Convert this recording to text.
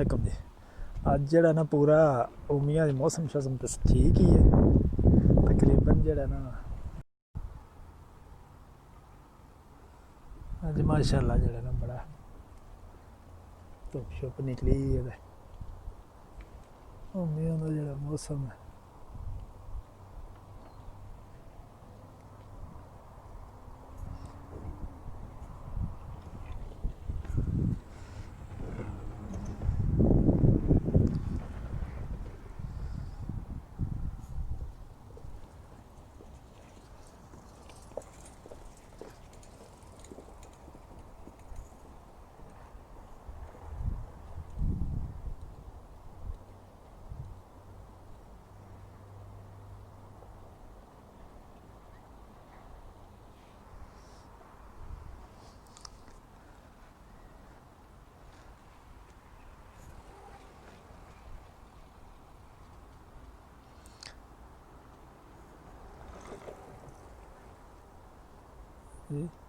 वालेकुम जी। अज जेह्ड़ा ना पूरा उमिया मौसम शौसम तो ठीक ही है तकरीबन जेह्ड़ा ना अज माशाअल्लाह जेह्ड़ा ना बड़ा धुप शुप निकली ते उमिया दा जेह्ड़ा मौसम है जी।